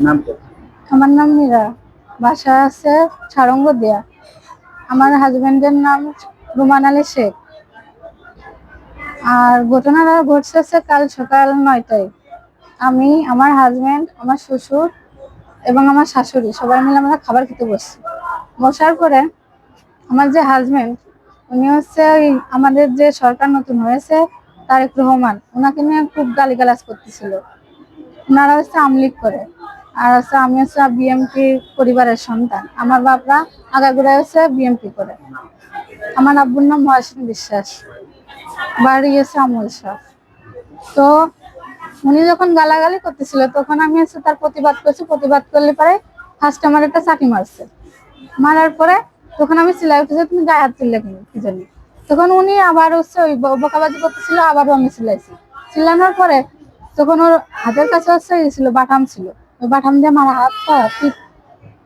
নাম কি? আমার নাম মীরা, বাসা আছে সারঙ্গ দিয়া। আমার হাজবেন্ডের নাম রুমান আলী শেখ। আর ঘটনাটা ঘটছে কাল সকাল 9টায়। আমি, আমার হাজবেন্ড, আমার শ্বশুর এবং আমার শাশুড়ি সবাই মিলে আমরা খাবার খেতে বসছি। বসার পরে আমার যে হাজবেন্ড, উনি হচ্ছে ওই আমাদের যে সরকার নতুন হয়েছে তারেক রহমান, ওনাকে নিয়ে খুব গালিগালাজ করতেছিল। ওনারা হচ্ছে আমলিগ করে, আর হচ্ছে আমি হচ্ছে বিএমপি পরিবারের সন্তান। আমার বাপরা আগাগোড়া হচ্ছে বিএমপি করে। আমার আব্বুর নাম মহাসিন বিশ্বাস, বাড়ি হচ্ছে আমল শাহ। তো উনি যখন গালাগালি করতেছিল তখন আমি হচ্ছে তার প্রতিবাদ করছি। প্রতিবাদ করলে পরে ফার্স্ট আমার একটা চাটি মারছে। মারার পরে তখন আমি চিল্লাই উঠেছি, তুমি গায়ে হাত তুললে কেন, কি জানি। তখন উনি আবার হচ্ছে ওই বকাবাজি করতেছিল, আবারও আমি চিল্লাইছি। চিল্লানোর পরে তখন ওর হাতের কাছে হচ্ছে ছিল বাটাম ছিল, ওই বাটাম দিয়ে মারা হাত পা পিঠ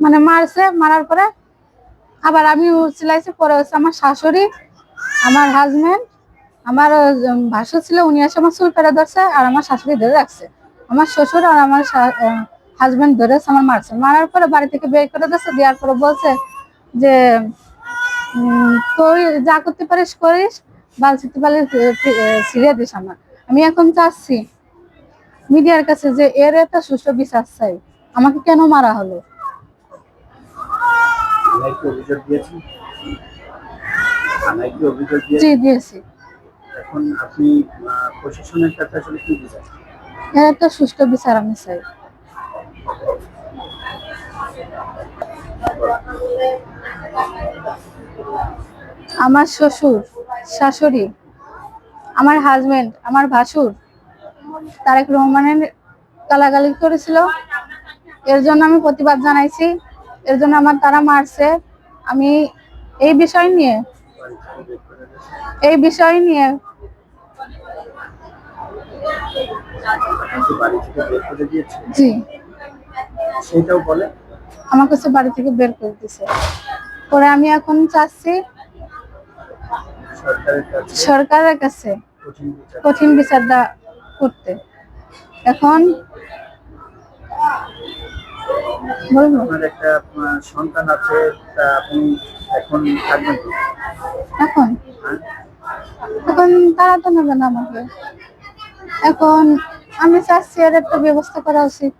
মানে মারছে। মারার পরে আবার আমি চিল্লাইছি। পরে হচ্ছে আমার শাশুড়ি, আমার হাজবেন্ড, আমার ভাসুর ছিল, উনি এসে আমার চুল পেরে ধরছে আর আমার শাশুড়ি ধরে রাখছে। আমার শ্বশুর আর আমার হাজবেন্ড ধরে আমার মারছে। মারার পরে বাড়ি থেকে বের করে দিচ্ছে। দেওয়ার পরে বলছে যে তুই যা করতে পারিস করিস, বালছিতে পারলে ছিঁড়ে দিস আমার। আমি এখন চাচ্ছি মিডিয়ার কাছে যে এর একটা সুষ্ঠু বিচার চাই, আমাকে কেন মারা হলো। জি, দিয়েছি। এখন আপনি প্রশাসনের কাছে আসলে কি বিচার? এর একটা সুষ্ঠু বিচার আমি চাই। আমার শ্বশুর, শাশুড়ি, আমার হাজবেন্ড, আমার ভাসুর তারেক রহমানের গালাগালি করেছিল। এর জন্য আমি প্রতিবাদ জানাইছি। এর জন্য আমার তারা মারছে। আমি এই বিষয় নিয়ে এই বিষয় নিয়ে জি, সেটাও বলে আমার কাছে বাড়ি থেকে বের করে দিছে। পরে আমি এখন চাচ্ছি সরকারের কাছে কঠিন বিচারটা করতে। এখন বলবো, আপনার একটা সন্তান আছে, তা আপনি এখন থাকবেন কি? এখন হ্যাঁ? এখন তারা তো নেবে না আমাকে। এখন আমি চাচ্ছি এর একটা ব্যবস্থা করা উচিত।